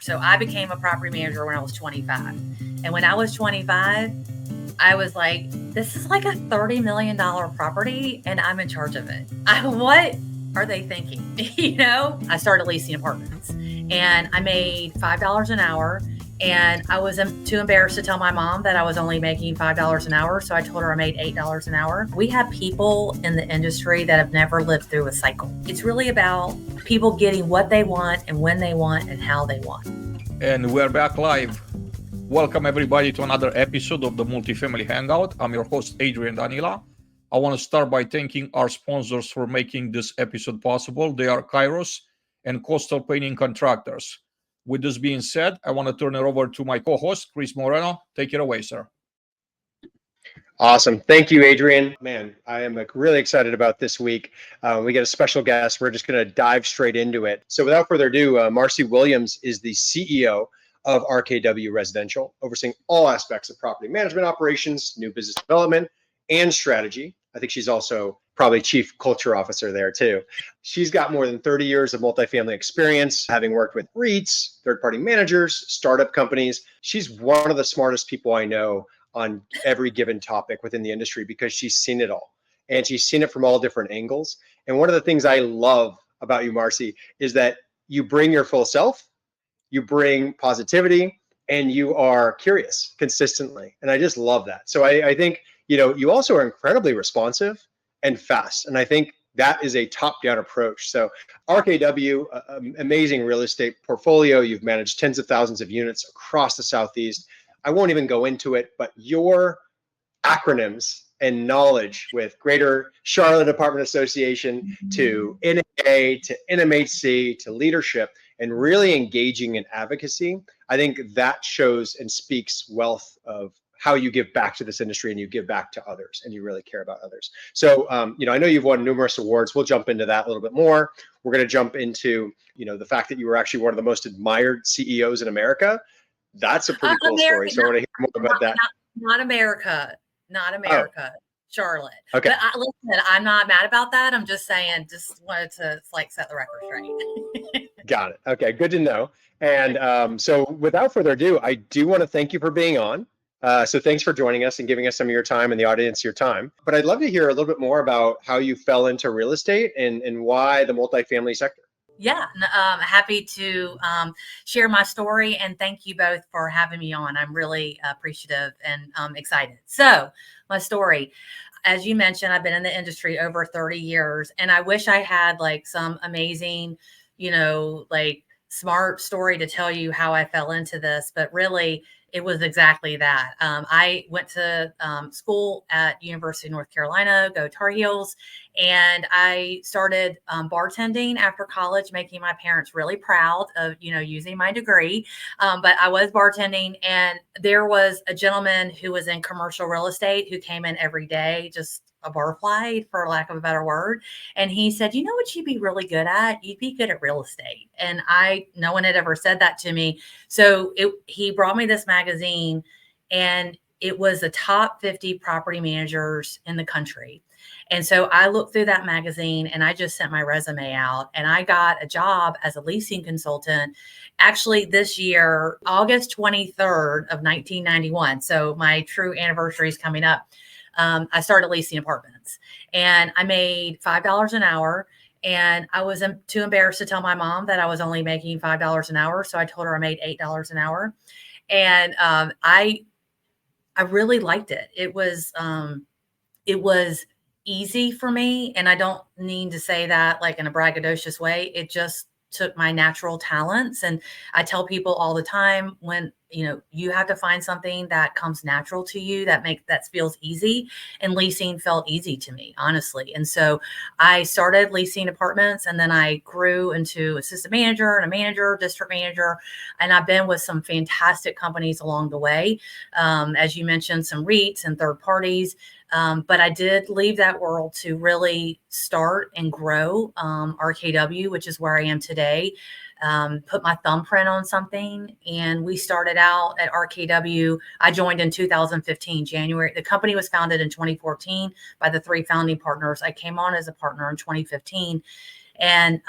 So I became a property manager when I was 25. And when I was 25, I was like, this is like a $30 million property and I'm in charge of it. What are they thinking? I started leasing apartments and I made $5 an hour. And I was too embarrassed to tell my mom that I was only making $5 an hour. So I told her I made $8 an hour. We have people in the industry that have never lived through a cycle. It's really about people getting what they want and when they want and how they want. And we're back live. Welcome everybody to another episode of the Multifamily Hangout. I'm your host, Adrian Danila. I want to start by thanking our sponsors for making this episode possible. They are Kairos and Coastal Painting Contractors. With this being said, I want to turn it over to my co-host, Chris Moreno. Take it away, sir. Awesome. Thank you, Adrian. Man, I am really excited about this week. We got a special guest. We're just going to dive straight into it. So without further ado, Marcie Williams is the CEO of RKW Residential, overseeing all aspects of property management operations, new business development, and strategy. I think she's also probably chief culture officer there too. She's got more than 30 years of multifamily experience, having worked with REITs, third-party managers, startup companies. She's one of the smartest people I know on every given topic within the industry because she's seen it all and she's seen it from all different angles. And one of the things I love about you, Marcy, is that you bring your full self, you bring positivity, and you are curious consistently. And I just love that. So I think, you also are incredibly responsive and fast. And I think that is a top-down approach. So RKW, amazing real estate portfolio. You've managed tens of thousands of units across the Southeast. I won't even go into it, but your acronyms and knowledge with Greater Charlotte Apartment Association to NAA to NMHC to leadership and really engaging in advocacy, I think that shows and speaks wealth of how you give back to this industry and you give back to others and you really care about others. So, I know you've won numerous awards. We'll jump into that a little bit more. We're going to jump into, the fact that you were actually one of the most admired CEOs in America. That's a pretty cool story. So I want to hear more about that. Not America. Oh. Charlotte. Okay. But listen, I'm not mad about that. I'm just saying, just wanted to set the record straight. Got it. Okay. Good to know. And so without further ado, I do want to thank you for being on. So thanks for joining us and giving us some of your time and the audience your time. But I'd love to hear a little bit more about how you fell into real estate and why the multifamily sector. Yeah, happy to share my story, and thank you both for having me on. I'm really appreciative and excited. So my story, as you mentioned, I've been in the industry over 30 years, and I wish I had some amazing, smart story to tell you how I fell into this, but really it was exactly that. I went to school at University of North Carolina, go Tar Heels, and I started bartending after college, making my parents really proud of, using my degree. But I was bartending, and there was a gentleman who was in commercial real estate who came in every day, just a barfly, for lack of a better word. And he said, you know what you'd be really good at? You'd be good at real estate. And no one had ever said that to me. So he brought me this magazine, and it was the top 50 property managers in the country. And so I looked through that magazine and I just sent my resume out, and I got a job as a leasing consultant actually this year, August 23rd of 1991. So my true anniversary is coming up. I started leasing apartments, and I made $5 an hour, and I was too embarrassed to tell my mom that I was only making $5 an hour. So I told her I made $8 an hour. And I really liked it. It was easy for me. And I don't mean to say that in a braggadocious way. It just took my natural talents. And I tell people all the time, when you have to find something that comes natural to you, that feels easy, and leasing felt easy to me, honestly. And so I started leasing apartments, and then I grew into assistant manager and a manager, district manager, and I've been with some fantastic companies along the way. As you mentioned, some REITs and third parties. But I did leave that world to really start and grow RKW, which is where I am today. Put my thumbprint on something, and we started out at RKW. I joined in 2015, January. The company was founded in 2014 by the three founding partners. I came on as a partner in 2015, and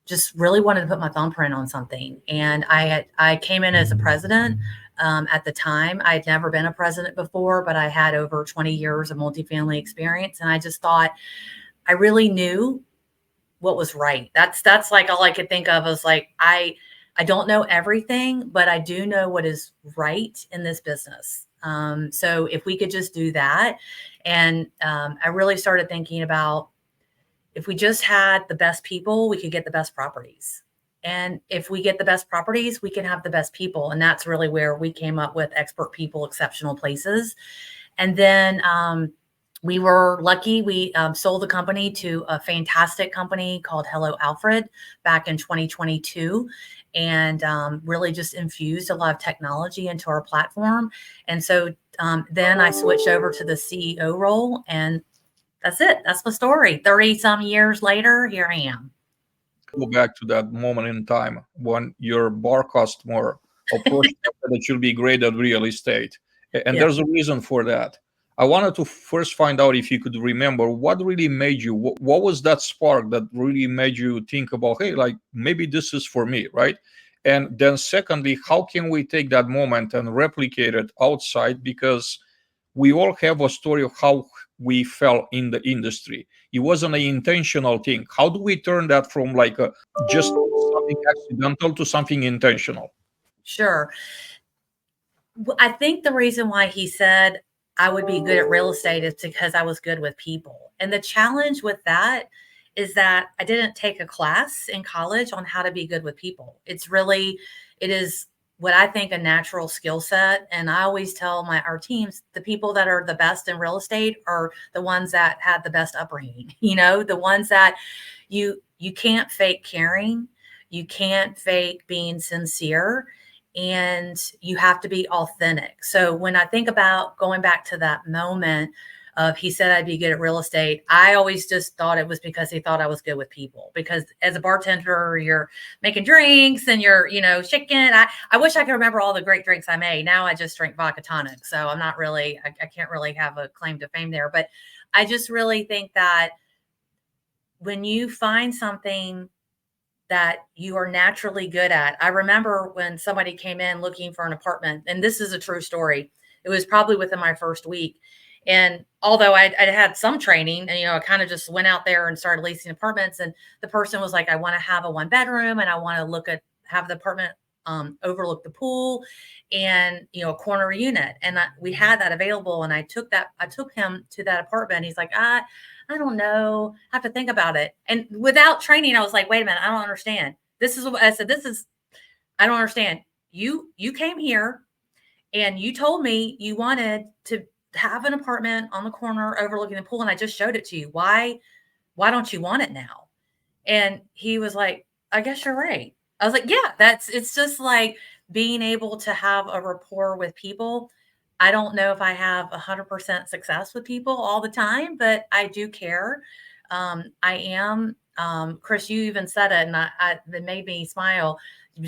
just really wanted to put my thumbprint on something. And I came in as a president. At the time, I'd never been a president before, but I had over 20 years of multifamily experience. And I just thought I really knew what was right. That's like all I could think of was like, I don't know everything, but I do know what is right in this business. So if we could just do that. And I really started thinking about, if we just had the best people, we could get the best properties. And if we get the best properties, we can have the best people. And that's really where we came up with expert people, exceptional places. And then we were lucky. We sold the company to a fantastic company called Hello Alfred back in 2022, and really just infused a lot of technology into our platform. And so then I switched over to the CEO role, and that's it. That's the story. 30 some years later, here I am. Go back to that moment in time when your bar customer approached you that you'll be great at real estate. And Yeah. there's a reason for that. I wanted to first find out if you could remember what really made you, what was that spark that really made you think about, hey, like maybe this is for me, right? And then secondly, how can we take that moment and replicate it outside? Because we all have a story of how we fell in the industry. It wasn't an intentional thing. How do we turn that from like just something accidental to something intentional? Sure. I think the reason why he said I would be good at real estate is because I was good with people. And the challenge with that is that I didn't take a class in college on how to be good with people. It is what I think a natural skill set. And I always tell our teams, the people that are the best in real estate are the ones that had the best upbringing, the ones that you can't fake caring, you can't fake being sincere, and you have to be authentic. So when I think about going back to that moment of he said I'd be good at real estate, I always just thought it was because he thought I was good with people. Because as a bartender, you're making drinks and you're, shaking. I wish I could remember all the great drinks I made. Now I just drink vodka tonic. So I'm not really, I can't really have a claim to fame there. But I just really think that when you find something that you are naturally good at. I remember when somebody came in looking for an apartment, and this is a true story. It was probably within my first week. And although I'd had some training and, I kind of just went out there and started leasing apartments, and the person was like, I want to have a 1-bedroom and I want to have the apartment overlook the pool and, a corner unit. And we had that available. And I took him to that apartment. He's like, I don't know. I have to think about it. And without training, I was like, wait a minute, I don't understand. This is what I said. I don't understand. You came here and you told me you wanted to have an apartment on the corner overlooking the pool. And I just showed it to you. Why don't you want it now? And he was like, I guess you're right. I was like, yeah, it's just like being able to have a rapport with people. I don't know if I have 100% success with people all the time, but I do care. I am, Chris, you even said it, and it made me smile.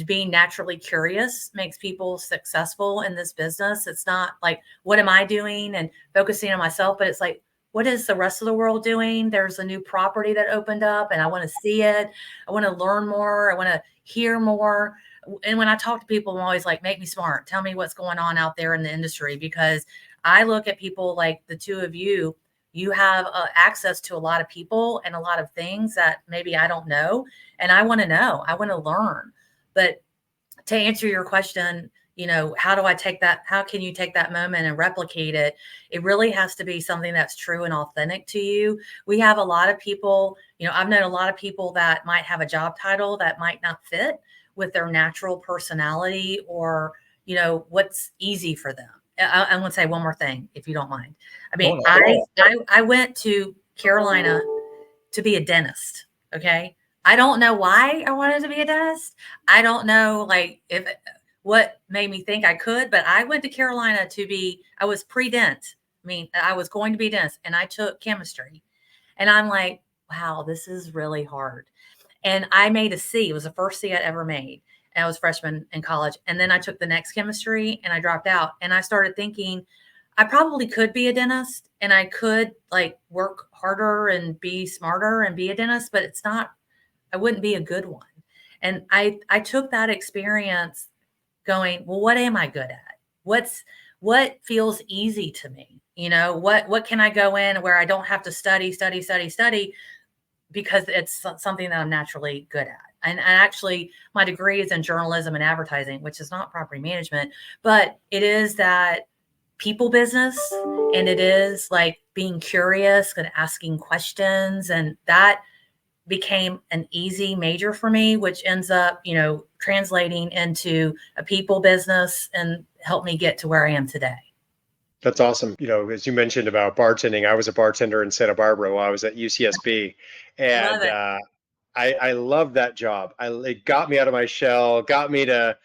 Being naturally curious makes people successful in this business. It's not like, what am I doing and focusing on myself, but it's like, what is the rest of the world doing? There's a new property that opened up and I want to see it. I want to learn more. I want to hear more. And when I talk to people, I'm always like, make me smart. Tell me what's going on out there in the industry, because I look at people like the two of you. You have access to a lot of people and a lot of things that maybe I don't know. And I want to know. I want to learn. But to answer your question, how do I take that? How can you take that moment and replicate it? It really has to be something that's true and authentic to you. We have a lot of people, I've known a lot of people that might have a job title that might not fit with their natural personality or, what's easy for them. I'm going to say one more thing, if you don't mind. I mean, I went to Carolina to be a dentist. Okay. I don't know why I wanted to be a dentist. I don't know, what made me think I could, but I went to Carolina I was pre-dent. I mean, I was going to be a dentist, and I took chemistry, and I'm like, wow, this is really hard. And I made a C. It was the first C I'd ever made. And I was a freshman in college. And then I took the next chemistry and I dropped out. And I started thinking I probably could be a dentist and I could work harder and be smarter and be a dentist, but I wouldn't be a good one. And I took that experience going, well, what am I good at? What feels easy to me? What can I go in where I don't have to study, because it's something that I'm naturally good at. And actually, my degree is in journalism and advertising, which is not property management, but it is that people business, and it is like being curious and asking questions, and that became an easy major for me, which ends up, translating into a people business and helped me get to where I am today. That's awesome. As you mentioned about bartending, I was a bartender in Santa Barbara while I was at UCSB, Love and it. I love that job. It got me out of my shell, got me to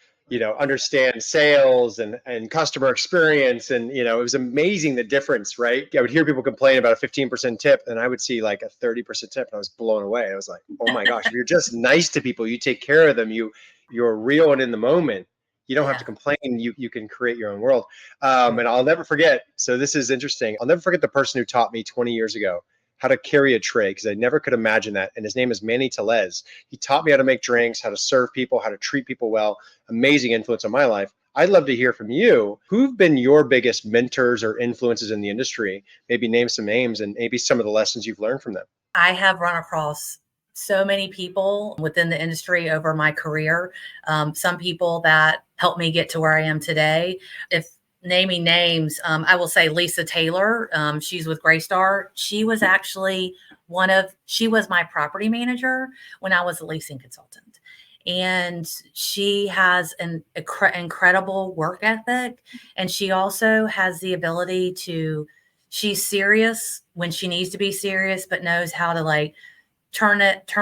understand sales and customer experience, and it was amazing the difference. Right? I would hear people complain about a 15% tip, and I would see like a 30% tip, and I was blown away. I was like, oh my gosh! If you're just nice to people, you take care of them, you're real and in the moment. You don't have Yeah. to complain. You can create your own world. And I'll never forget. So this is interesting. I'll never forget the person who taught me 20 years ago how to carry a tray, because I never could imagine that. And his name is Manny Telez. He taught me how to make drinks, how to serve people, how to treat people well. Amazing influence on my life. I'd love to hear from you. Who've been your biggest mentors or influences in the industry? Maybe name some names and maybe some of the lessons you've learned from them. I have run across so many people within the industry over my career. Some people that helped me get to where I am today. If naming names, I will say Lisa Taylor. She's with Greystar. She was actually she was my property manager when I was a leasing consultant. And she has an incredible work ethic. And she also has the ability she's serious when she needs to be serious, but knows how to like turn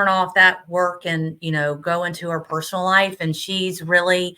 off that work and, go into her personal life. And she's really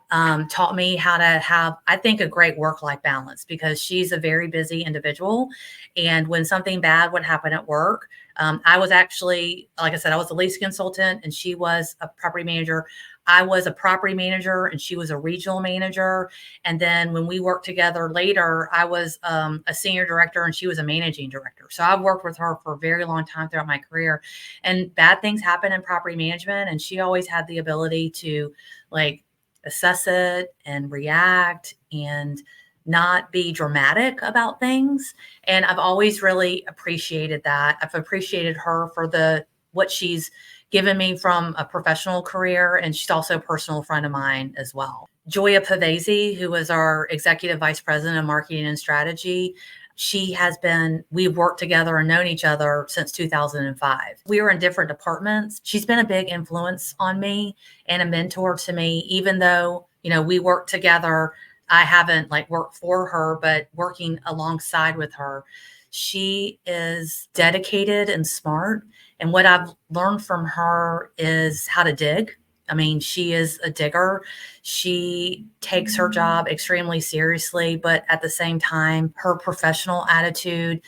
taught me how to have, I think, a great work-life balance, because she's a very busy individual. And when something bad would happen at work, I was actually, like I said, I was a lease consultant and she was a property manager. I was a property manager and she was a regional manager. And then when we worked together later, I was a senior director and she was a managing director. So I've worked with her for a very long time throughout my career, and bad things happen in property management. And she always had the ability to like assess it and react and not be dramatic about things. And I've always really appreciated that. I've appreciated her for what she's given me from a professional career. And she's also a personal friend of mine as well. Joya Pavese, who was our executive vice president of marketing and strategy, we've worked together and known each other since 2005. We were in different departments. She's been a big influence on me and a mentor to me, even though, we work together. I haven't like worked for her, but working alongside with her. She is dedicated and smart. And what I've learned from her is how to dig. I mean, she is a digger. She takes her job extremely seriously, but at the same time, her professional attitude,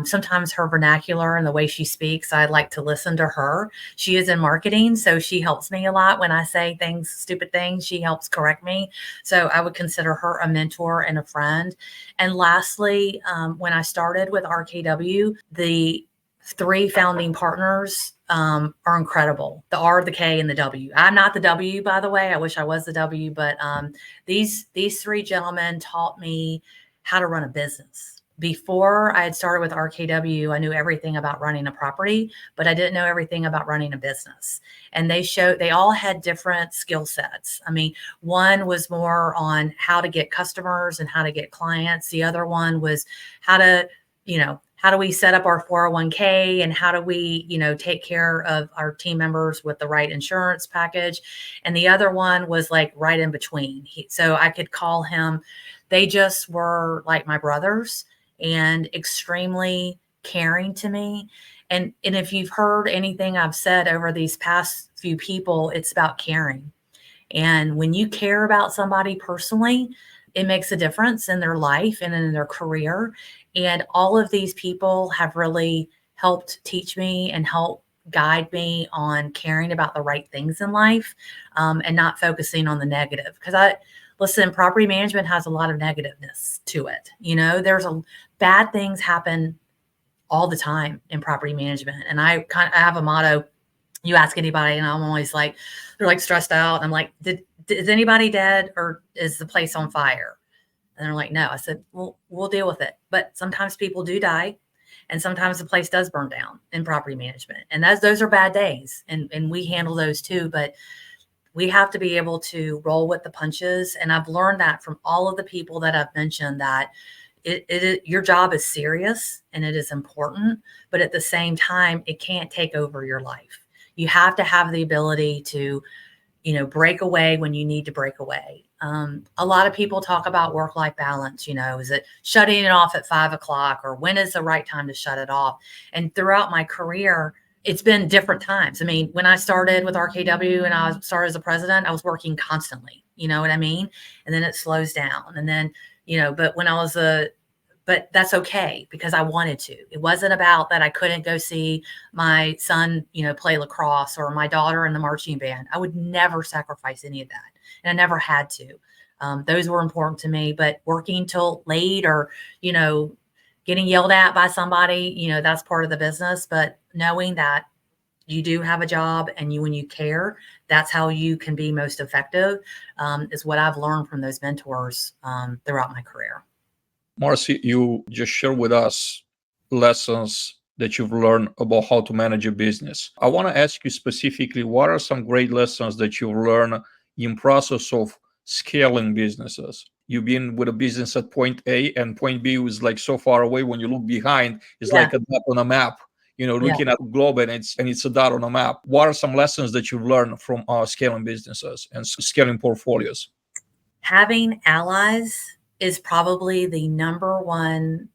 sometimes her vernacular and the way she speaks, I like to listen to her. She is in marketing, so she helps me a lot when I say stupid things. She helps correct me. So I would consider her a mentor and a friend. And lastly, when I started with RKW, the 3 founding partners are incredible. The R, the K, and the W. I'm not the W, by the way. I wish I was the W, but these 3 gentlemen taught me how to run a business. Before I had started with RKW, I knew everything about running a property, but I didn't know everything about running a business. And they all had different skill sets. I mean, one was more on how to get customers and how to get clients. The other one was how do we set up our 401k and how do we, take care of our team members with the right insurance package. And the other one was like right in between. So I could call him. They just were like my brothers and extremely caring to me. And if you've heard anything I've said over these past few people, it's about caring. And when you care about somebody personally, it makes a difference in their life and in their career. And all of these people have really helped teach me and help guide me on caring about the right things in life, and not focusing on the negative. Because listen, property management has a lot of negativeness to it. There's bad things happen all the time in property management. And I have a motto You ask anybody, and I'm always like, they're like stressed out. I'm like, is anybody dead, or is the place on fire? And they're like, no. I said, well, we'll deal with it. But sometimes people do die, and sometimes the place does burn down in property management. And those are bad days. And we handle those too. But we have to be able to roll with the punches. And I've learned that from all of the people that I've mentioned, that your job is serious and it is important, but at the same time, it can't take over your life. You have to have the ability to, break away when you need to break away. A lot of people talk about work-life balance. Is it shutting it off at 5 o'clock, or when is the right time to shut it off? And throughout my career, it's been different times. I mean, when I started with RKW and I started as a president, I was working constantly, you know what I mean? And then it slows down. And then, but when I was but that's okay, because I wanted to. It wasn't about that I couldn't go see my son, play lacrosse, or my daughter in the marching band. I would never sacrifice any of that. And I never had to. Those were important to me, but working till late, or, getting yelled at by somebody, that's part of the business. But knowing that you do have a job, and when you care, that's how you can be most effective, is what I've learned from those mentors throughout my career. Marcy, you just shared with us lessons that you've learned about how to manage a business. I want to ask you specifically, what are some great lessons that you've learned in process of scaling businesses? You've been with a business at point A, and point B was like so far away. When you look behind, it's like a dot on a map. Looking at the globe, and it's a dot on a map. What are some lessons that you've learned from scaling businesses and scaling portfolios? Having allies is probably the number one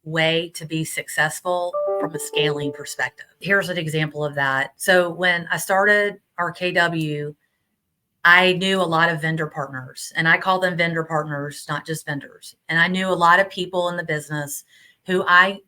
way to be successful from a scaling perspective. Here's an example of that. So when I started RKW, I knew a lot of vendor partners, and I call them vendor partners, not just vendors. And I knew a lot of people in the business who I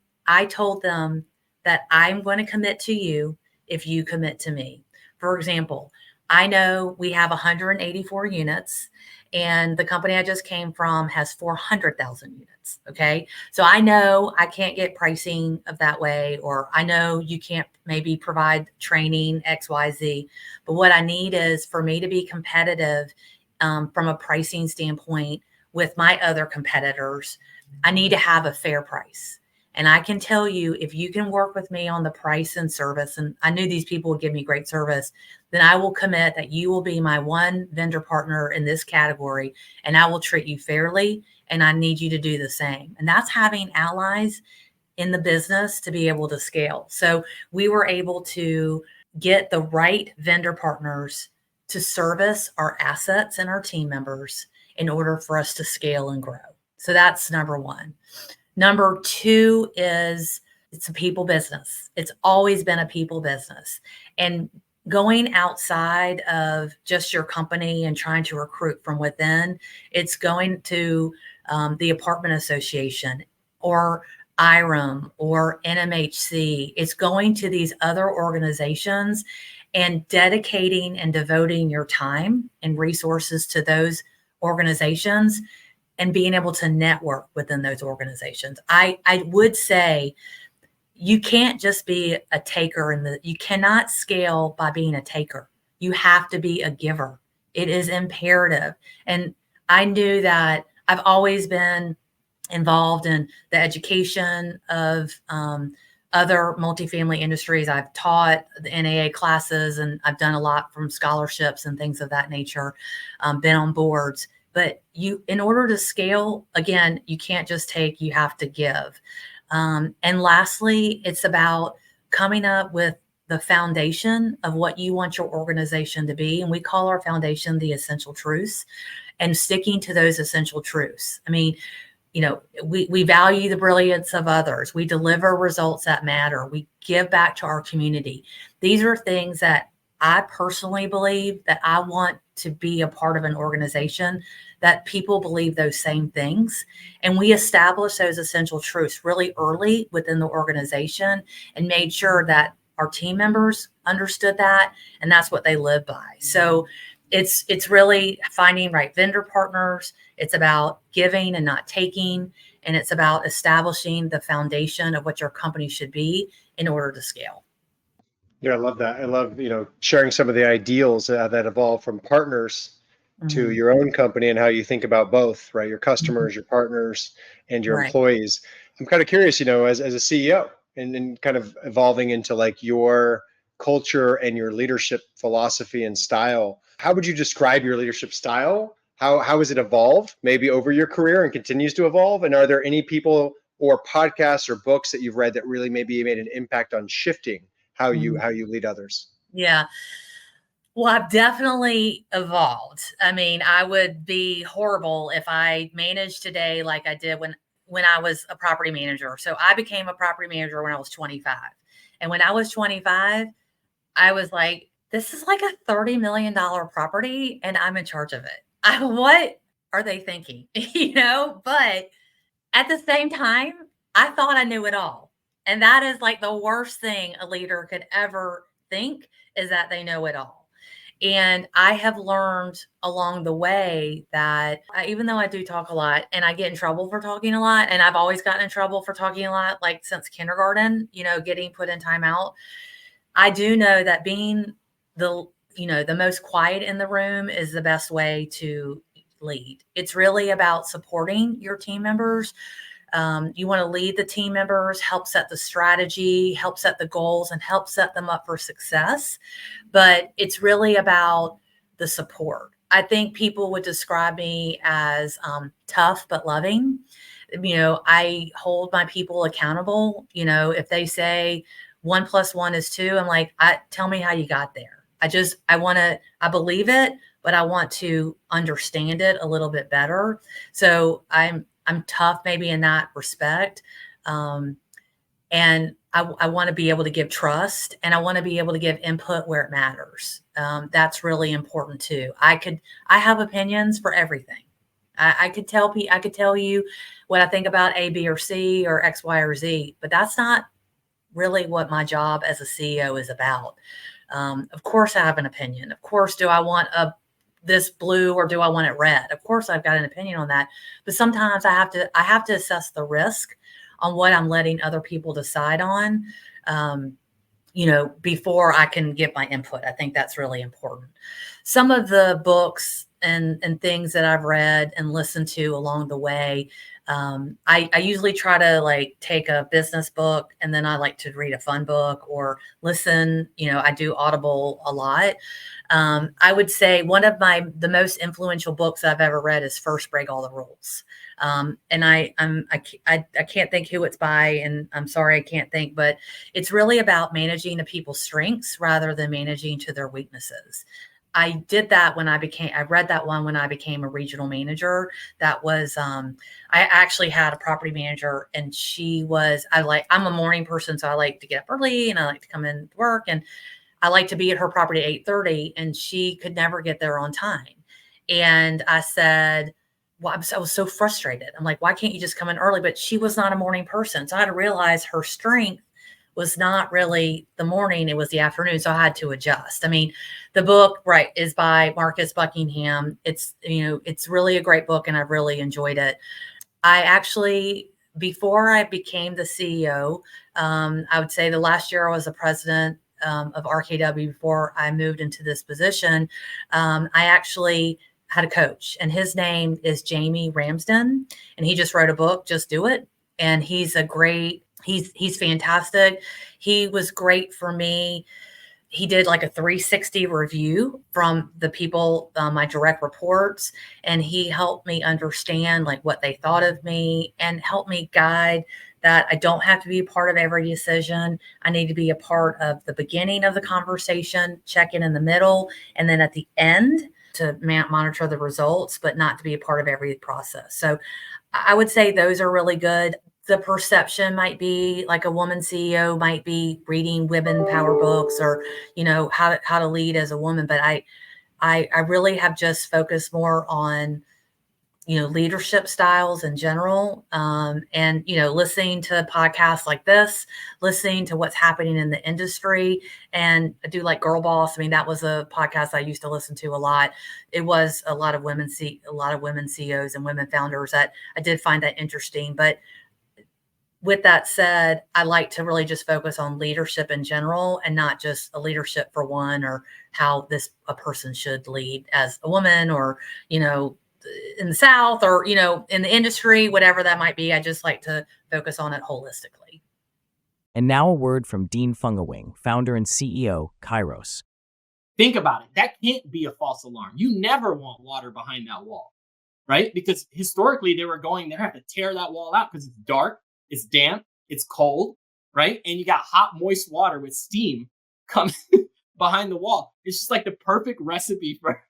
told them that I'm going to commit to you if you commit to me. For example, I know we have 184 units, and the company I just came from has 400,000 units. Okay. So I know I can't get pricing of that way, or I know you can't maybe provide training XYZ, but what I need is for me to be competitive from a pricing standpoint with my other competitors. I need to have a fair price. And I can tell you, if you can work with me on the price and service, and I knew these people would give me great service, then I will commit that you will be my one vendor partner in this category, and I will treat you fairly, and I need you to do the same. And that's having allies in the business to be able to scale. So we were able to get the right vendor partners to service our assets and our team members in order for us to scale and grow. So that's number one. Number two is it's a people business. It's always been a people business. And going outside of just your company and trying to recruit from within, it's going to the apartment association or IREM or NMHC. It's going to these other organizations and dedicating and devoting your time and resources to those organizations and being able to network within those organizations. I would say you can't just be a taker, you cannot scale by being a taker. You have to be a giver. It is imperative. And I knew that I've always been involved in the education of other multifamily industries. I've taught the NAA classes, and I've done a lot from scholarships and things of that nature, been on boards. But in order to scale, again, you can't just take, you have to give. And lastly, it's about coming up with the foundation of what you want your organization to be. And we call our foundation the essential truths, and sticking to those essential truths. I mean, we value the brilliance of others. We deliver results that matter. We give back to our community. These are things that I personally believe that I want to be a part of an organization that people believe those same things. And we established those essential truths really early within the organization and made sure that our team members understood that, and that's what they live by. So it's really finding right vendor partners. It's about giving and not taking, and it's about establishing the foundation of what your company should be in order to scale. Yeah, I love that. I love, sharing some of the ideals that evolve from partners to Mhm. your own company and how you think about both, right? Your Mhm. customers, your partners, and your Right. employees. I'm kind of curious, as a CEO and kind of evolving into like your culture and your leadership philosophy and style. How would you describe your leadership style? How has it evolved maybe over your career and continues to evolve? And are there any people or podcasts or books that you've read that really maybe made an impact on shifting Mhm. how you lead others? Yeah. Well, I've definitely evolved. I mean, I would be horrible if I managed today like I did when I was a property manager. So I became a property manager when I was 25. And when I was 25, I was like, this is like a $30 million property and I'm in charge of it. What are they thinking? But at the same time, I thought I knew it all. And that is like the worst thing a leader could ever think, is that they know it all. And I have learned along the way that even though I do talk a lot and I get in trouble for talking a lot, and I've always gotten in trouble for talking a lot, like since kindergarten, getting put in timeout, I do know that being the most quiet in the room is the best way to lead. It's really about supporting your team members. You want to lead the team members, help set the strategy, help set the goals, and help set them up for success. But it's really about the support. I think people would describe me as tough but loving. I hold my people accountable. If they say 1 + 1 is 2, I'm like, tell me how you got there. I believe it, but I want to understand it a little bit better. So I'm tough maybe in that respect. And I want to be able to give trust, and I want to be able to give input where it matters. That's really important too. I have opinions for everything. I could tell you what I think about A, B, or C, or X, Y, or Z, but that's not really what my job as a CEO is about. Of course, I have an opinion. Of course, do I want this blue or do I want it red? Of course, I've got an opinion on that. But sometimes I have to assess the risk on what I'm letting other people decide on. Before I can give my input. I think that's really important. Some of the books and things that I've read and listened to along the way, I usually try to like take a business book and then I like to read a fun book or listen. I do Audible a lot. I would say one of the most influential books I've ever read is First Break All the Rules. And I can't think who it's by, and I'm sorry I can't think, but it's really about managing the people's strengths rather than managing to their weaknesses. I read that one when I became a regional manager. I actually had a property manager and I'm a morning person. So I like to get up early and I like to come in to work, and I like to be at her property at 8:30, and she could never get there on time. And I said, well, I was so frustrated. I'm like, why can't you just come in early? But she was not a morning person. So I had to realize her strength was not really the morning, it was the afternoon. So I had to adjust. I mean, the book, right, is by Marcus Buckingham. It's really a great book and I've really enjoyed it. I actually, before I became the CEO, I would say the last year I was the president of RKW before I moved into this position. I actually had a coach, and his name is Jamie Ramsden, and he just wrote a book, Just Do It. And he's fantastic. He was great for me. He did like a 360 review from the people, my direct reports, and he helped me understand like what they thought of me and helped me guide that I don't have to be a part of every decision. I need to be a part of the beginning of the conversation, check in the middle, and then at the end to monitor the results, but not to be a part of every process. So I would say those are really good. The perception might be like a woman CEO might be reading women power books or, how to lead as a woman. But I really have just focused more on, leadership styles in general. And, listening to podcasts like this, listening to what's happening in the industry. And I do like Girl Boss. I mean, that was a podcast I used to listen to a lot. It was a lot of women CEOs and women founders that I did find that interesting. But with that said, I like to really just focus on leadership in general and not just a leadership for one or how a person should lead as a woman or, in the South or, in the industry, whatever that might be. I just like to focus on it holistically. And now a word from Dean Fungawing, founder and CEO, Kairos. Think about it. That can't be a false alarm. You never want water behind that wall, right? Because historically they have to tear that wall out because it's dark, it's damp, it's cold, right? And you got hot, moist water with steam coming behind the wall. It's just like the perfect recipe for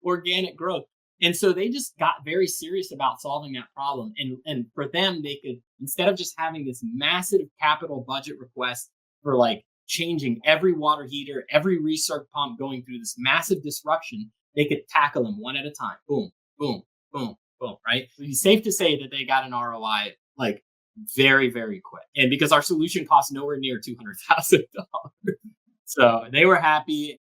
organic growth. And so they just got very serious about solving that problem. And for them, they could, instead of just having this massive capital budget request for like changing every water heater, every recirc pump, going through this massive disruption, they could tackle them one at a time. Boom, boom, boom, boom, right? It's safe to say that they got an ROI like very, very quick. And because our solution costs nowhere near $200,000. So they were happy.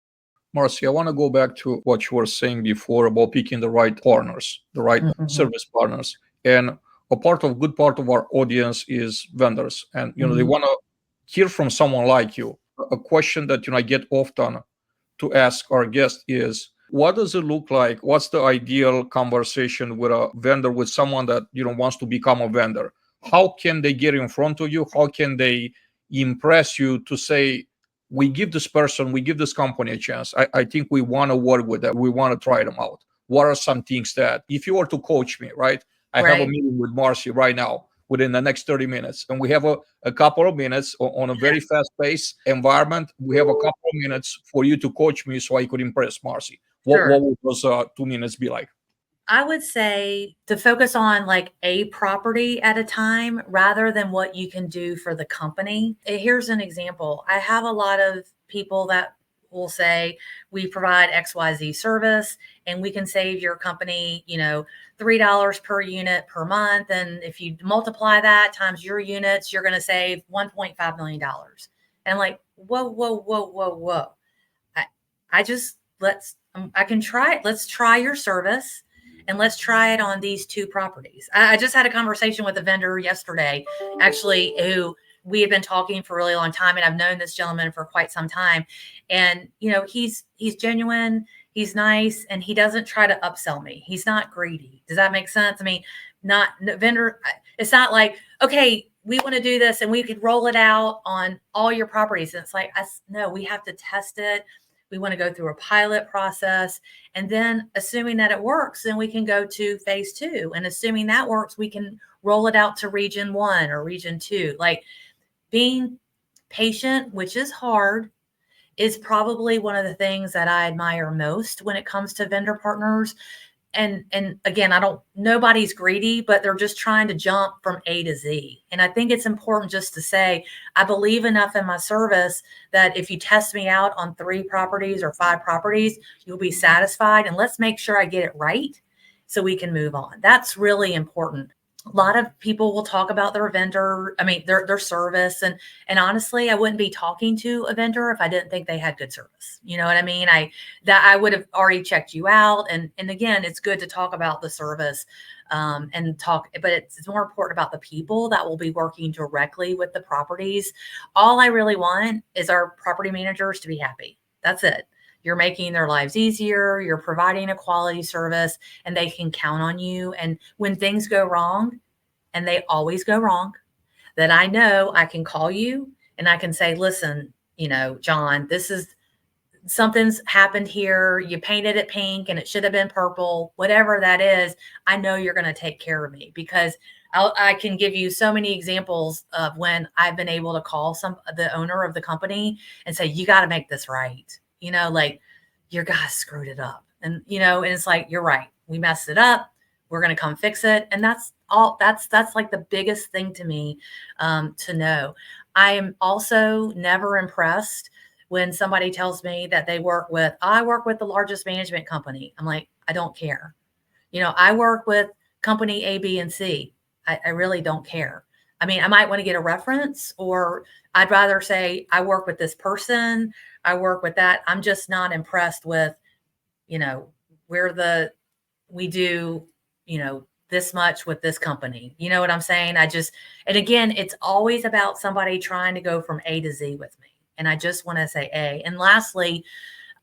Marcy, I want to go back to what you were saying before about picking the right partners, the right service partners. And good part of our audience is vendors. And, they want to hear from someone like you. A question that, I get often to ask our guest is, what does it look like? What's the ideal conversation with a vendor, with someone that, wants to become a vendor? How can they get in front of you? How can they impress you to say, we give this company a chance. I think we want to work with them. We want to try them out. What are some things that, if you were to coach me, right? I have a meeting with Marcy right now within the next 30 minutes. And we have a couple of minutes on a very fast-paced environment. We have a couple of minutes for you to coach me so I could impress Marcy. What would those 2 minutes be like? I would say to focus on like a property at a time rather than what you can do for the company. Here's an example. I have a lot of people that will say, we provide XYZ service and we can save your company, $3 per unit per month. And if you multiply that times your units, you're going to save $1.5 million. And I'm like, whoa. I can try it. Let's try your service. And let's try it on these 2 properties. I just had a conversation with a vendor yesterday, actually, who we had been talking for a really long time. And I've known this gentleman for quite some time. And, he's genuine, he's nice, and he doesn't try to upsell me. He's not greedy. Does that make sense? I mean, vendor, it's not like, okay, we want to do this and we could roll it out on all your properties. And it's like, no, we have to test it. We want to go through a pilot process, and then assuming that it works, then we can go to phase 2. And assuming that works, we can roll it out to region 1 or region 2. Like, being patient, which is hard, is probably one of the things that I admire most when it comes to vendor partners. And again, nobody's greedy, but they're just trying to jump from A to Z. And I think it's important just to say, I believe enough in my service that if you test me out on 3 properties or 5 properties, you'll be satisfied. And let's make sure I get it right so we can move on. That's really important. A lot of people will talk about their vendor, their service. And honestly, I wouldn't be talking to a vendor if I didn't think they had good service. You know what I mean? I would have already checked you out. And again, it's good to talk about the service but it's more important about the people that will be working directly with the properties. All I really want is our property managers to be happy. That's it. You're making their lives easier. You're providing a quality service and they can count on you. And when things go wrong, and they always go wrong, that I know I can call you and I can say, listen, John, something's happened here. You painted it pink and it should have been purple, whatever that is. I know you're going to take care of me, because I can give you so many examples of when I've been able to call the owner of the company and say, you got to make this right. Like, your guy screwed it up. And, and it's like, you're right. We messed it up. We're going to come fix it. And that's like the biggest thing to me, to know. I am also never impressed when somebody tells me that I work with the largest management company. I'm like, I don't care. I work with company A, B, and C. I really don't care. I might want to get a reference, or I'd rather say I work with this person. I work with that. I'm just not impressed with, we do, this much with this company. You know what I'm saying? And again, it's always about somebody trying to go from A to Z with me. And I just want to say A. And lastly,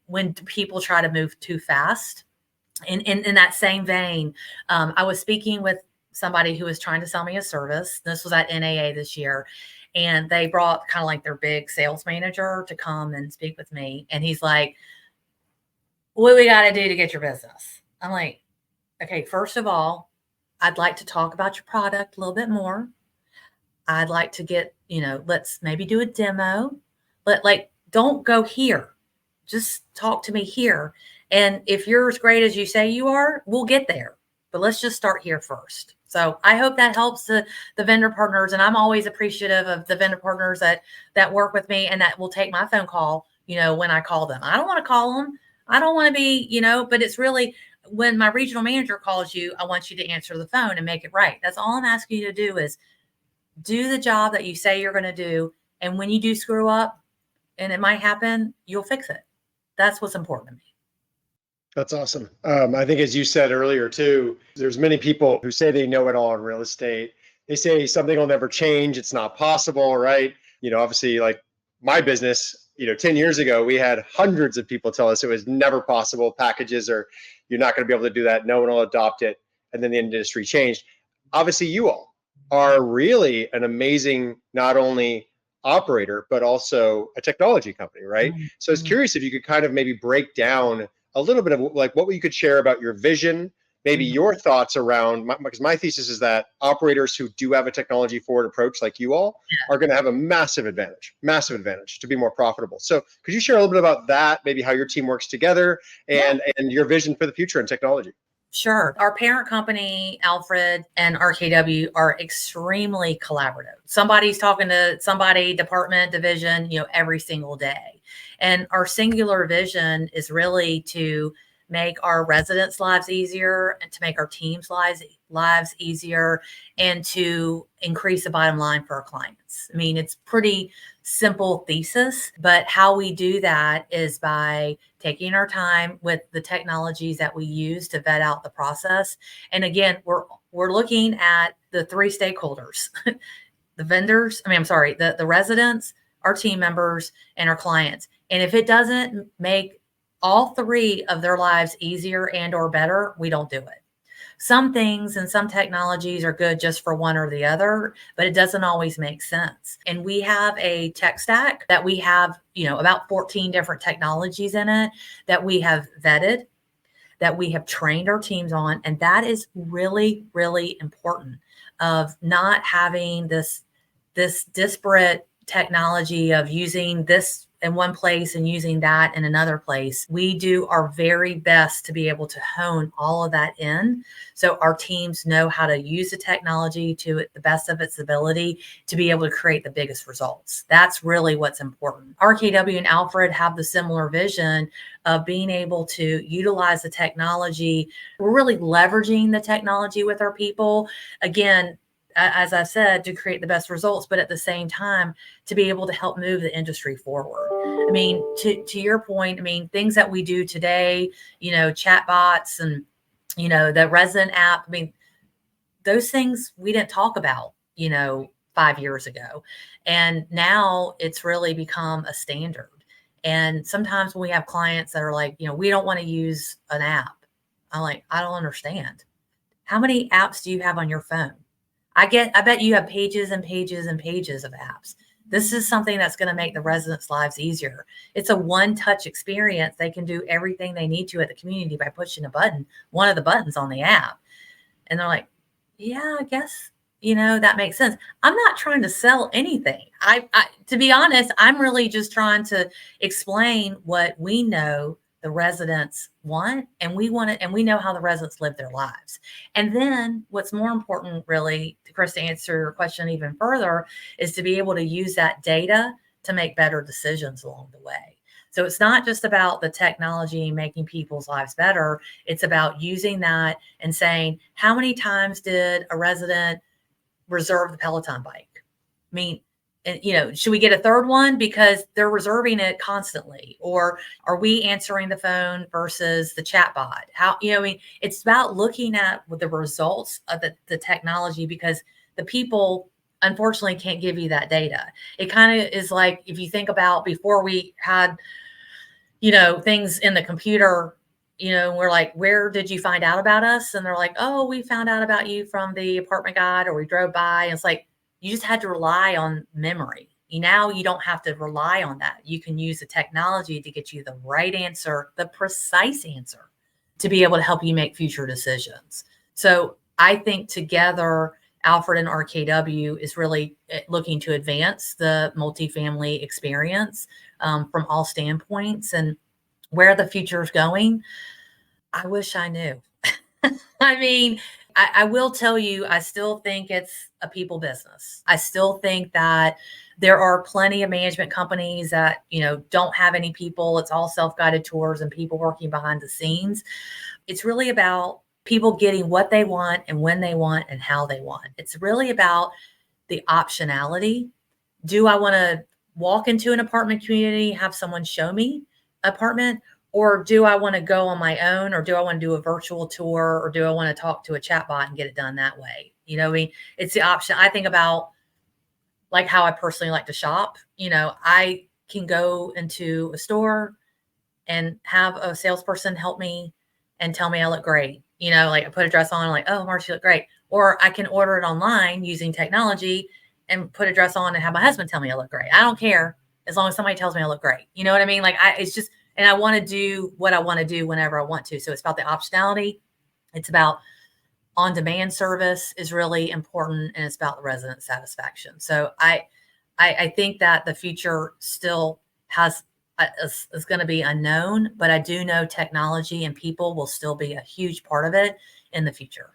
when people try to move too fast, in that same vein, I was speaking with somebody who was trying to sell me a service. This was at NAA this year. And they brought kind of like their big sales manager to come and speak with me. And he's like, what do we got to do to get your business? I'm like, okay, first of all, I'd like to talk about your product a little bit more. I'd like to get, let's maybe do a demo. Don't go here. Just talk to me here. And if you're as great as you say you are, we'll get there. But let's just start here first. So I hope that helps the vendor partners. And I'm always appreciative of the vendor partners that work with me and that will take my phone call, when I call them. I don't want to call them. I don't want to be, but it's really when my regional manager calls you, I want you to answer the phone and make it right. That's all I'm asking you to do is do the job that you say you're going to do. And when you do screw up, and it might happen, you'll fix it. That's what's important to me. That's awesome. I think, as you said earlier too, there's many people who say they know it all in real estate. They say something will never change. It's not possible, right? Obviously, like my business, 10 years ago, we had hundreds of people tell us it was never possible. Packages are, you're not going to be able to do that. No one will adopt it. And then the industry changed. Obviously, you all are really an amazing, not only operator, but also a technology company, right? Mm-hmm. So I was curious if you could kind of maybe break down a little bit of like what you could share about your vision, maybe your thoughts around, because my thesis is that operators who do have a technology forward approach like you all are going to have a massive advantage to be more profitable. So could you share a little bit about that, maybe how your team works together and your vision for the future in technology? Sure. Our parent company, Alfred and RKW, are extremely collaborative. Somebody's talking to somebody, department, division, every single day. And our singular vision is really to make our residents' lives easier and to make our team's lives easier and to increase the bottom line for our clients. I mean, it's pretty simple thesis, but how we do that is by taking our time with the technologies that we use to vet out the process. And again, we're looking at the three stakeholders, the vendors, the residents, our team members, and our clients. And if it doesn't make all three of their lives easier and or better, we don't do it. Some things and some technologies are good just for one or the other, but it doesn't always make sense. And we have a tech stack that we have, about 14 different technologies in it that we have vetted, that we have trained our teams on. And that is really, really important of not having this disparate technology of using this in one place and using that in another place. We do our very best to be able to hone all of that in so our teams know how to use the technology to the best of its ability to be able to create the biggest results. That's really what's important. RKW and Alfred have the similar vision of being able to utilize the technology. We're really leveraging the technology with our people. Again, as I said, to create the best results, but at the same time, to be able to help move the industry forward. I mean, to your point, things that we do today, chat bots and, the resident app, those things we didn't talk about, 5 years ago. And now it's really become a standard. And sometimes when we have clients that are like, we don't want to use an app. I'm like, I don't understand. How many apps do you have on your phone? I bet you have pages and pages and pages of apps. This is something that's going to make the residents' lives easier. It's a one-touch experience. They can do everything they need to at the community by pushing a button, one of the buttons on the app. And they're like, yeah, I guess, that makes sense. I'm not trying to sell anything. I to be honest, I'm really just trying to explain what we know the residents want, and we want it, and we know how the residents live their lives. And then what's more important, really, Chris, to answer your question even further, is to be able to use that data to make better decisions along the way. So it's not just about the technology making people's lives better. It's about using that and saying, how many times did a resident reserve the Peloton bike? And, should we get a third one because they're reserving it constantly? Or are we answering the phone versus the chat bot? How, it's about looking at the results of the technology, because the people unfortunately can't give you that data. It kind of is like, if you think about before we had, things in the computer, we're like, where did you find out about us? And they're like, oh, we found out about you from the apartment guide, or we drove by. And it's like, you just had to rely on memory. Now you don't have to rely on that. You can use the technology to get you the right answer, the precise answer, to be able to help you make future decisions. So I think together, Alfred and RKW is really looking to advance the multifamily experience from all standpoints. And where the future is going, I wish I knew. I mean, I will tell you, I still think it's a people business. I still think that there are plenty of management companies that, don't have any people. It's all self-guided tours and people working behind the scenes. It's really about people getting what they want and when they want and how they want. It's really about the optionality. Do I want to walk into an apartment community, have someone show me an apartment? Or do I want to go on my own? Or do I want to do a virtual tour? Or do I want to talk to a chatbot and get it done that way? It's the option. I think about like how I personally like to shop. I can go into a store and have a salesperson help me and tell me I look great. Like I put a dress on, like, oh, Marcy, you look great. Or I can order it online using technology and put a dress on and have my husband tell me I look great. I don't care as long as somebody tells me I look great. You know what I mean? Like it's just, and I want to do what I want to do whenever I want to. So it's about the optionality. It's about on-demand service is really important, and it's about the resident satisfaction. So I think that the future still is going to be unknown, but I do know technology and people will still be a huge part of it in the future.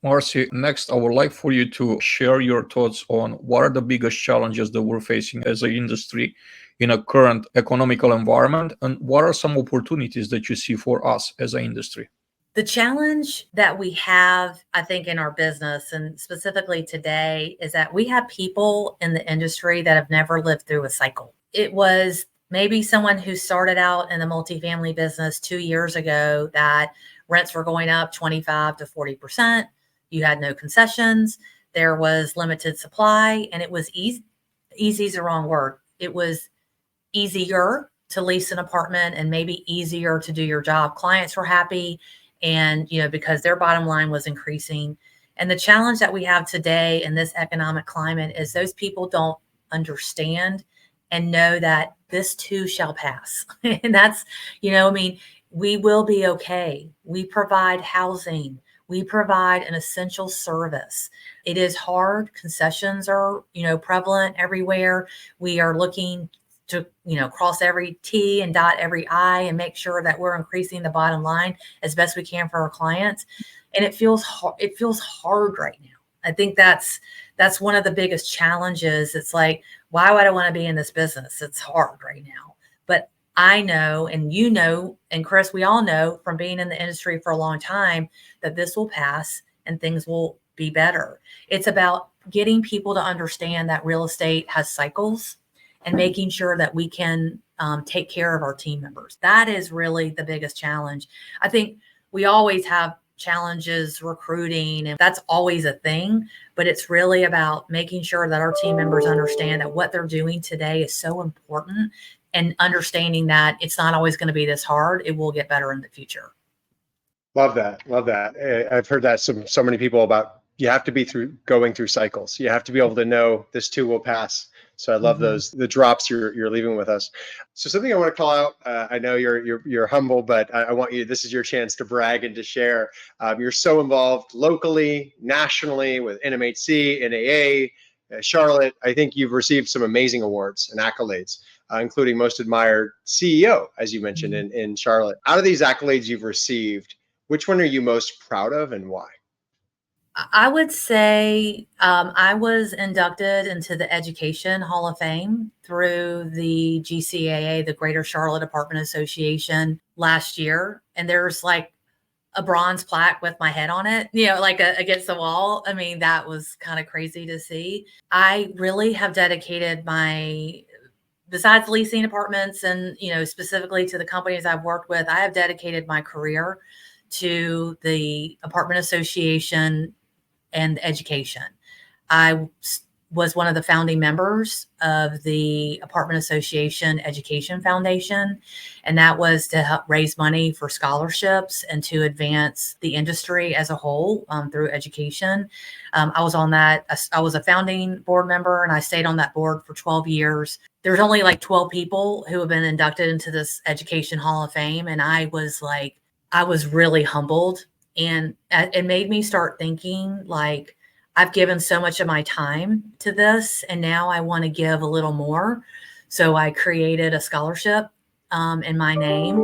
Marcy, next, I would like for you to share your thoughts on what are the biggest challenges that we're facing as an industry in a current economical environment, and what are some opportunities that you see for us as an industry? The challenge that we have, I think, in our business, and specifically today, is that we have people in the industry that have never lived through a cycle. It was maybe someone who started out in the multifamily business 2 years ago that rents were going up 25 to 40%. You had no concessions. There was limited supply, and it was easy. Easy is the wrong word. It was easier to lease an apartment and maybe easier to do your job. Clients were happy, and because their bottom line was increasing. And the challenge that we have today in this economic climate is those people don't understand and know that this too shall pass. And that's, we will be okay. We provide housing. We provide an essential service. It is hard. Concessions are, prevalent everywhere. We are looking to, cross every T and dot every I and make sure that we're increasing the bottom line as best we can for our clients. And it feels hard right now. I think that's one of the biggest challenges. It's like, why would I want to be in this business? It's hard right now. But I know, and and Chris, we all know from being in the industry for a long time that this will pass and things will be better. It's about getting people to understand that real estate has cycles and making sure that we can take care of our team members. That is really the biggest challenge. I think we always have challenges recruiting, and that's always a thing, but it's really about making sure that our team members understand that what they're doing today is so important, and understanding that it's not always going to be this hard. It will get better in the future. Love that. I've heard that so many people about, you have to be going through cycles. You have to be able to know this too will pass. So I love the drops you're leaving with us. So something I want to call out. I know you're humble, but I want you. This is your chance to brag and to share. You're so involved locally, nationally with NMHC, NAA, Charlotte. I think you've received some amazing awards and accolades, including Most Admired CEO, as you mentioned in Charlotte. Out of these accolades you've received, which one are you most proud of and why? I would say I was inducted into the Education Hall of Fame through the GCAA, the Greater Charlotte Apartment Association, last year. And there's like a bronze plaque with my head on it, like against the wall. I mean, that was kind of crazy to see. I really have dedicated besides leasing apartments and, specifically to the companies I've worked with, I have dedicated my career to the apartment association and education. I was one of the founding members of the Apartment Association Education Foundation, and that was to help raise money for scholarships and to advance the industry as a whole through education. I was on that. I was a founding board member, and I stayed on that board for 12 years. There's only like 12 people who have been inducted into this Education Hall of Fame, and I was really humbled, and it made me start thinking like, I've given so much of my time to this, and now I want to give a little more. So I created a scholarship in my name.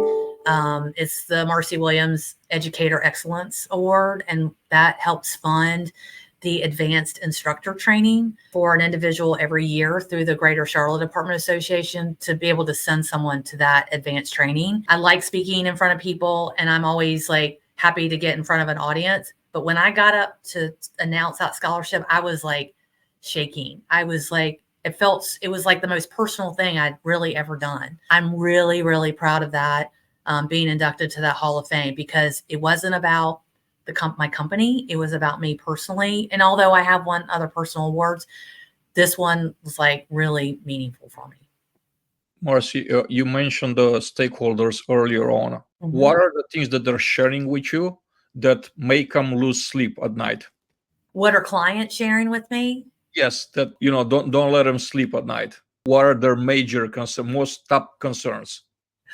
It's the Marcie Williams Educator Excellence Award, and that helps fund the advanced instructor training for an individual every year through the Greater Charlotte Apartment Association to be able to send someone to that advanced training. I like speaking in front of people, and I'm always like happy to get in front of an audience. But when I got up to announce that scholarship, I was like shaking. I was like, it was like the most personal thing I'd really ever done. I'm really, really proud of that, being inducted to that Hall of Fame, because it wasn't about my company. It was about me personally. And although I have won other personal awards, this one was like really meaningful for me. Marcy, you mentioned the stakeholders earlier on. Mm-hmm. What are the things that they're sharing with you that make them lose sleep at night? What are clients sharing with me? Yes, that don't let them sleep at night. What are their major most top concerns?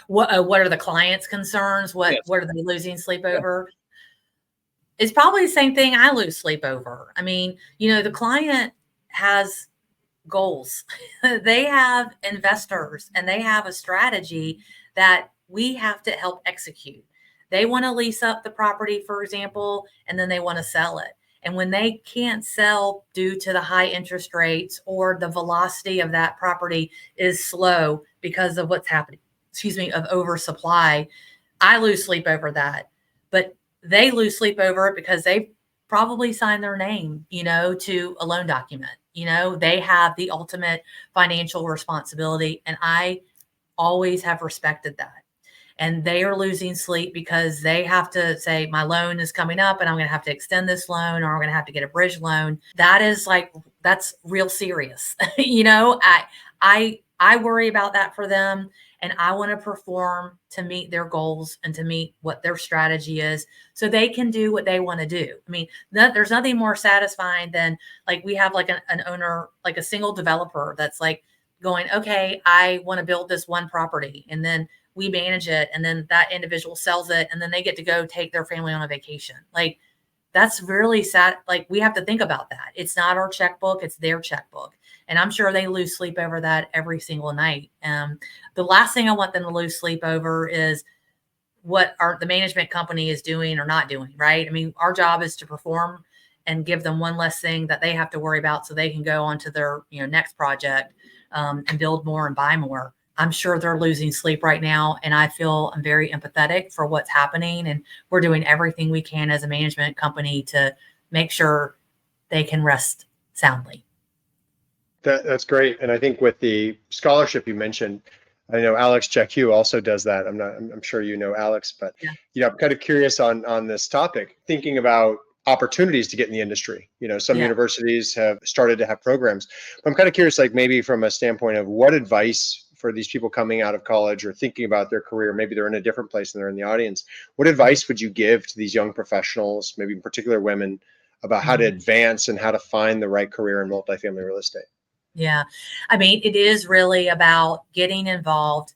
What are the clients' concerns? What are they losing sleep over? It's probably the same thing I lose sleep over. I mean, the client has goals. They have investors, and they have a strategy that we have to help execute. They want to lease up the property, for example, and then they want to sell it. And when they can't sell due to the high interest rates, or the velocity of that property is slow because of what's happening, of oversupply, I lose sleep over that. But they lose sleep over it because they probably signed their name, to a loan document. They have the ultimate financial responsibility, and I always have respected that. And they are losing sleep because they have to say, my loan is coming up and I'm going to have to extend this loan, or I'm going to have to get a bridge loan. That's real serious. I worry about that for them, and I want to perform to meet their goals and to meet what their strategy is so they can do what they want to do. I mean, there's nothing more satisfying than like we have like an owner, like a single developer that's like going, okay, I want to build this one property, and then we manage it, and then that individual sells it, and then they get to go take their family on a vacation. Like, that's really sad. Like, we have to think about that. It's not our checkbook, it's their checkbook. And I'm sure they lose sleep over that every single night. The last thing I want them to lose sleep over is what the management company is doing or not doing, right? I mean, our job is to perform and give them one less thing that they have to worry about so they can go on to their next project and build more and buy more. I'm sure they're losing sleep right now, and I feel I'm very empathetic for what's happening, and we're doing everything we can as a management company to make sure they can rest soundly. That's great. And I think with the scholarship you mentioned, I know Alex Jacque also does that. I'm sure you know Alex, but I'm kind of curious on this topic, thinking about opportunities to get in the industry. Some universities have started to have programs, but I'm kind of curious, like maybe from a standpoint of what advice for these people coming out of college or thinking about their career, maybe they're in a different place than they're in the audience. What advice would you give to these young professionals, maybe in particular women, about how to advance and how to find the right career in multifamily real estate? Yeah. I mean, it is really about getting involved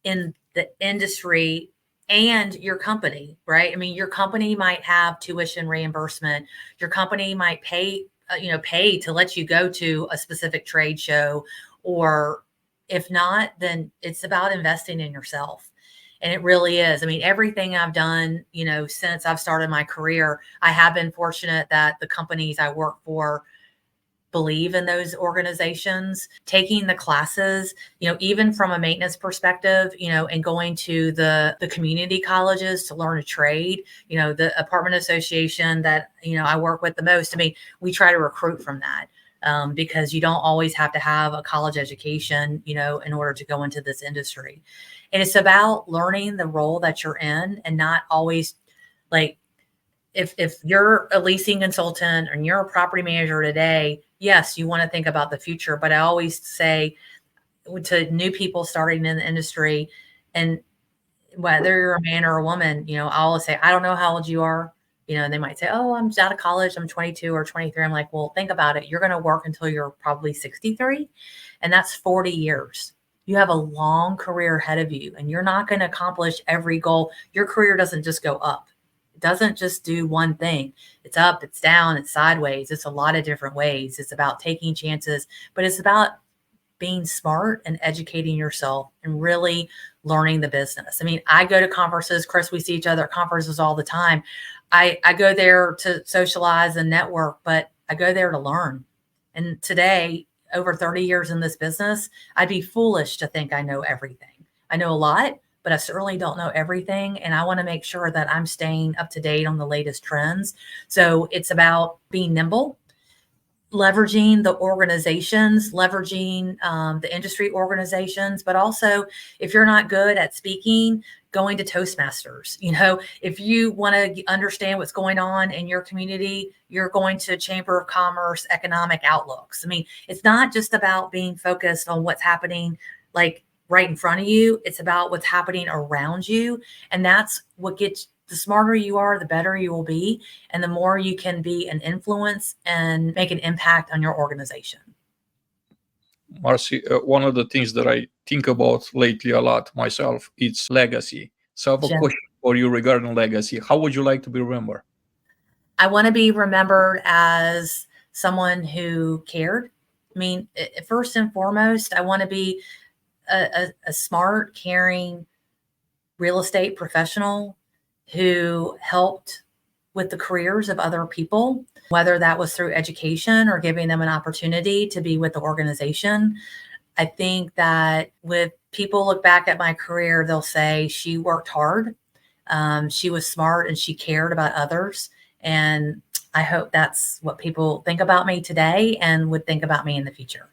in the industry and your company, right? I mean, your company might have tuition reimbursement. Your company might pay to let you go to a specific trade show, or if not, then it's about investing in yourself. And it really is. I mean, everything I've done, since I've started my career, I have been fortunate that the companies I work for believe in those organizations, taking the classes, even from a maintenance perspective, and going to the community colleges to learn a trade, the apartment association that, I work with the most. I mean, we try to recruit from that. Because you don't always have to have a college education, in order to go into this industry. And it's about learning the role that you're in and not always like, if you're a leasing consultant and you're a property manager today, yes, you want to think about the future. But I always say to new people starting in the industry, and whether you're a man or a woman, I always say, I don't know how old you are. And they might say, oh, I'm out of college. I'm 22 or 23. I'm like, well, think about it. You're going to work until you're probably 63. And that's 40 years. You have a long career ahead of you, and you're not going to accomplish every goal. Your career doesn't just go up. It doesn't just do one thing. It's up, it's down, it's sideways. It's a lot of different ways. It's about taking chances, but it's about being smart and educating yourself and really learning the business. I mean, I go to conferences. Chris, we see each other at conferences all the time. I go there to socialize and network, but I go there to learn. And today, over 30 years in this business, I'd be foolish to think I know everything. I know a lot, but I certainly don't know everything. And I want to make sure that I'm staying up to date on the latest trends. So it's about being nimble, leveraging the organizations, leveraging the industry organizations, but also if you're not good at speaking, going to Toastmasters. If you want to understand what's going on in your community, you're going to Chamber of Commerce economic outlooks. I mean, it's not just about being focused on what's happening like right in front of you. It's about what's happening around you. And that's what gets, the smarter you are, the better you will be. And the more you can be an influence and make an impact on your organization. Marcy, one of the things that I think about lately a lot myself, it's legacy. So I have a question for you regarding legacy. How would you like to be remembered? I want to be remembered as someone who cared. I mean, first and foremost, I want to be a smart, caring real estate professional who helped with the careers of other people, whether that was through education or giving them an opportunity to be with the organization. I think that when people look back at my career, they'll say she worked hard, she was smart, and she cared about others. And I hope that's what people think about me today and would think about me in the future.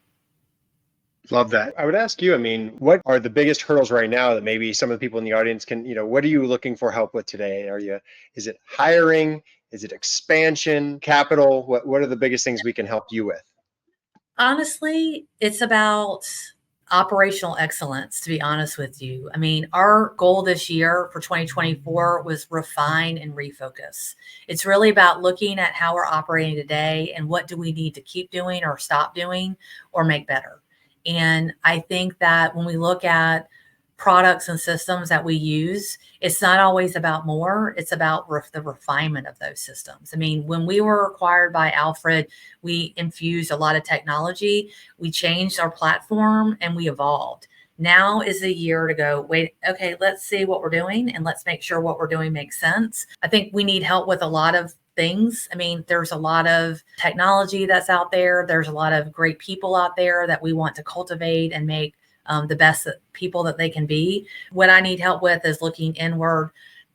Love that. I would ask you, I mean, what are the biggest hurdles right now that maybe some of the people in the audience can, what are you looking for help with today? Is it hiring? Is it expansion, capital? What are the biggest things we can help you with? Honestly, it's about operational excellence, to be honest with you. I mean, our goal this year for 2024 was refine and refocus. It's really about looking at how we're operating today and what do we need to keep doing or stop doing or make better. And I think that when we look at products and systems that we use, it's not always about more, it's about the refinement of those systems. I mean, when we were acquired by Alfred, we infused a lot of technology, we changed our platform, and we evolved. Now is the year to go, wait, okay, let's see what we're doing and let's make sure what we're doing makes sense. I think we need help with a lot of things. I mean, there's a lot of technology that's out there. There's a lot of great people out there that we want to cultivate and make the best people that they can be. What I need help with is looking inward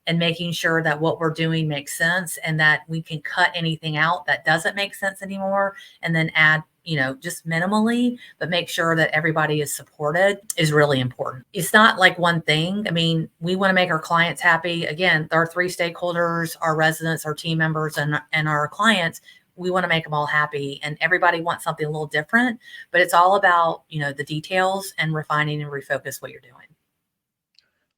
and making sure that what we're doing makes sense and that we can cut anything out that doesn't make sense anymore and then add, just minimally, but make sure that everybody is supported is really important. It's not like one thing. I mean, we want to make our clients happy. Again, our three stakeholders, our residents, our team members, and our clients. We want to make them all happy, and everybody wants something a little different, but it's all about, the details and refining and refocus what you're doing.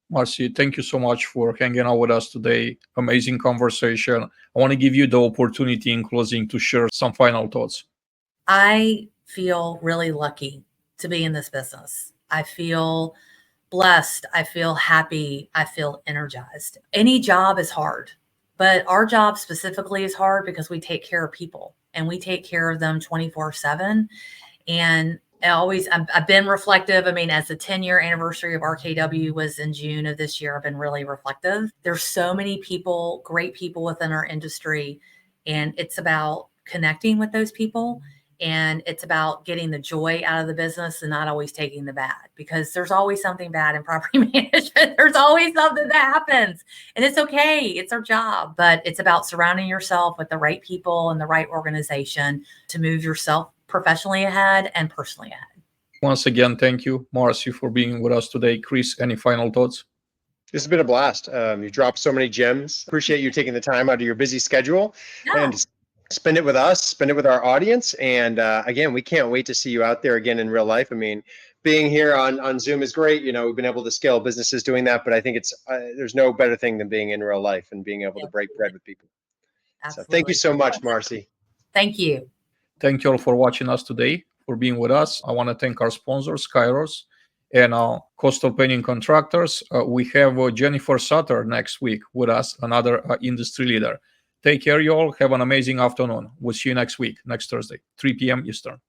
Marcy, thank you so much for hanging out with us today. Amazing conversation. I want to give you the opportunity in closing to share some final thoughts. I feel really lucky to be in this business. I feel blessed. I feel happy. I feel energized. Any job is hard. But our job specifically is hard because we take care of people and we take care of them 24/7. And I've been reflective. I mean, as the 10-year anniversary of RKW was in June of this year, I've been really reflective. There's so many people, great people within our industry, and it's about connecting with those people And it's about getting the joy out of the business and not always taking the bad, because there's always something bad in property management. There's always something that happens, and it's okay. It's our job, but it's about surrounding yourself with the right people and the right organization to move yourself professionally ahead and personally ahead. Once again, thank you, Marcy, for being with us today. Chris, any final thoughts? This has been a blast. You dropped so many gems. Appreciate you taking the time out of your busy schedule and spend it with us, spend it with our audience. And again, we can't wait to see you out there again in real life. I mean, being here on Zoom is great. You know, we've been able to scale businesses doing that, but I think it's there's no better thing than being in real life and being able to break bread with people. Absolutely. So thank you so much, Marcy. Thank you. Thank you all for watching us today, for being with us. I want to thank our sponsors, Kairos, and our coastal painting contractors. We have Jennifer Sutter next week with us, another industry leader. Take care, you all. Have an amazing afternoon. We'll see you next week, next Thursday, 3 p.m. Eastern.